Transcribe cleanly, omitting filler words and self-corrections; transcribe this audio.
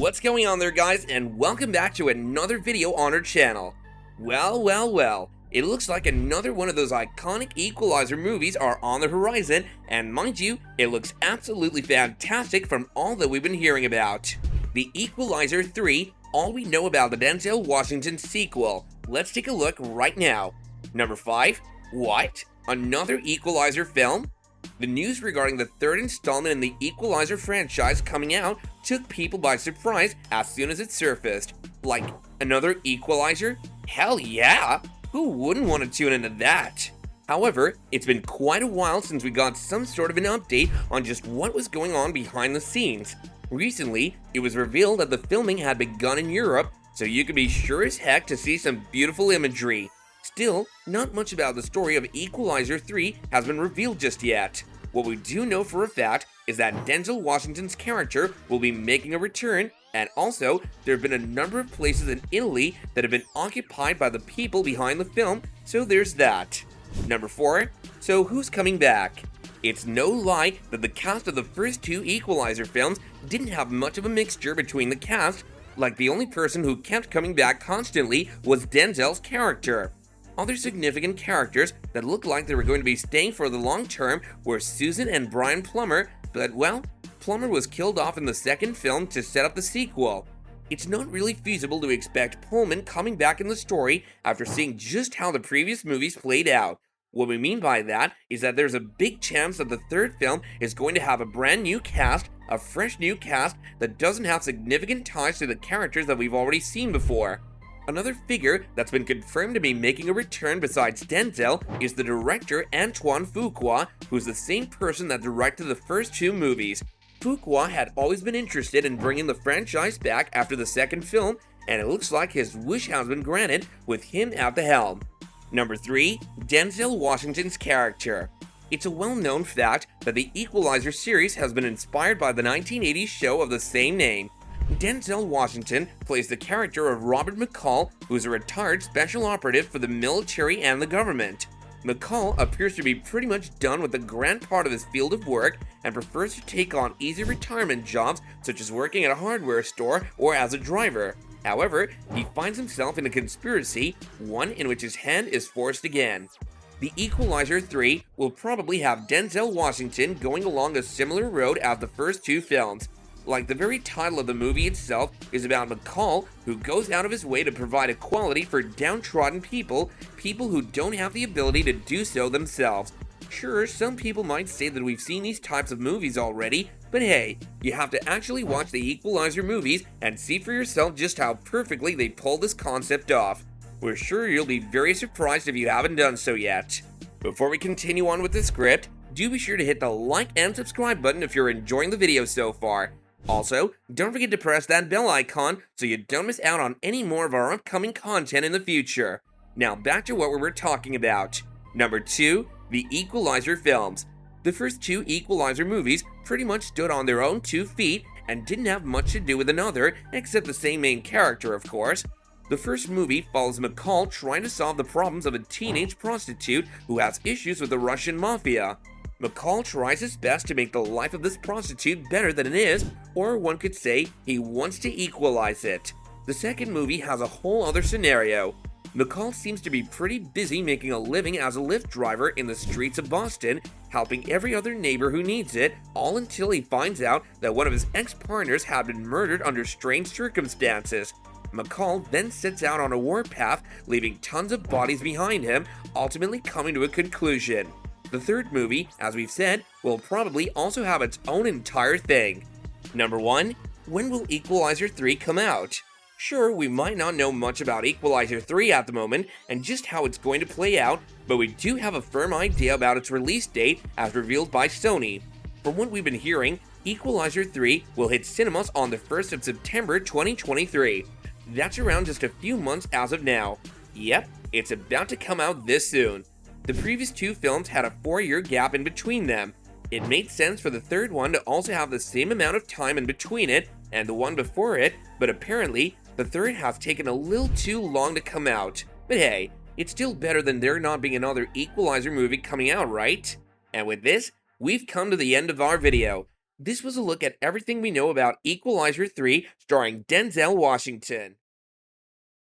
What's going on there, guys, and welcome back to another video on our channel. Well, it looks like another one of those iconic Equalizer movies are on the horizon, and mind you, it looks absolutely fantastic from all that we've been hearing about. The Equalizer 3, all we know about the Denzel Washington sequel. Let's take a look right now. Number 5. What? Another Equalizer film? The news regarding the third installment in the Equalizer franchise coming out took people by surprise as soon as it surfaced. Like, another Equalizer? Hell yeah! Who wouldn't want to tune into that? However, it's been quite a while since we got some sort of an update on just what was going on behind the scenes. Recently, it was revealed that the filming had begun in Europe, so you could be sure as heck to see some beautiful imagery. Still, not much about the story of Equalizer 3 has been revealed just yet. What we do know for a fact is that Denzel Washington's character will be making a return, and also, there have been a number of places in Italy that have been occupied by the people behind the film, so there's that. Number 4. So who's coming back? It's no lie that the cast of the first two Equalizer films didn't have much of a mixture between the cast, like the only person who kept coming back constantly was Denzel's character. Other significant characters that looked like they were going to be staying for the long term were Susan and Brian Plummer, but well, Plummer was killed off in the second film to set up the sequel. It's not really feasible to expect Pullman coming back in the story after seeing just how the previous movies played out. What we mean by that is that there's a big chance that the third film is going to have a brand new cast, a fresh new cast that doesn't have significant ties to the characters that we've already seen before. Another figure that's been confirmed to be making a return besides Denzel is the director Antoine Fuqua, who's the same person that directed the first two movies. Fuqua had always been interested in bringing the franchise back after the second film, and it looks like his wish has been granted with him at the helm. Number 3. Denzel Washington's character. It's a well-known fact that the Equalizer series has been inspired by the 1980s show of the same name. Denzel Washington plays the character of Robert McCall, who's a retired special operative for the military and the government. McCall appears to be pretty much done with the grand part of his field of work and prefers to take on easy retirement jobs such as working at a hardware store or as a driver. However, he finds himself in a conspiracy, one in which his hand is forced again. The Equalizer 3 will probably have Denzel Washington going along a similar road as the first two films. Like the very title of the movie itself is about McCall, who goes out of his way to provide equality for downtrodden people who don't have the ability to do so themselves. Sure, some people might say that we've seen these types of movies already, but hey, you have to actually watch the Equalizer movies and see for yourself just how perfectly they pull this concept off. We're sure you'll be very surprised if you haven't done so yet. Before we continue on with the script, do be sure to hit the like and subscribe button if you're enjoying the video so far. Also, don't forget to press that bell icon so you don't miss out on any more of our upcoming content in the future. Now back to what we were talking about. Number 2. The Equalizer films. The first two Equalizer movies pretty much stood on their own 2 feet and didn't have much to do with another except the same main character, of course. The first movie follows McCall trying to solve the problems of a teenage prostitute who has issues with the Russian mafia. McCall tries his best to make the life of this prostitute better than it is, or one could say he wants to equalize it. The second movie has a whole other scenario. McCall seems to be pretty busy making a living as a Lyft driver in the streets of Boston, helping every other neighbor who needs it, all until he finds out that one of his ex-partners had been murdered under strange circumstances. McCall then sets out on a warpath, leaving tons of bodies behind him, ultimately coming to a conclusion. The third movie, as we've said, will probably also have its own entire thing. Number 1. When will Equalizer 3 come out? Sure, we might not know much about Equalizer 3 at the moment and just how it's going to play out, but we do have a firm idea about its release date as revealed by Sony. From what we've been hearing, Equalizer 3 will hit cinemas on the 1st of September 2023. That's around just a few months as of now. Yep, it's about to come out this soon. The previous two films had a 4-year gap in between them. It made sense for the third one to also have the same amount of time in between it and the one before it, but apparently, the third has taken a little too long to come out. But hey, it's still better than there not being another Equalizer movie coming out, right? And with this, we've come to the end of our video. This was a look at everything we know about Equalizer 3 starring Denzel Washington.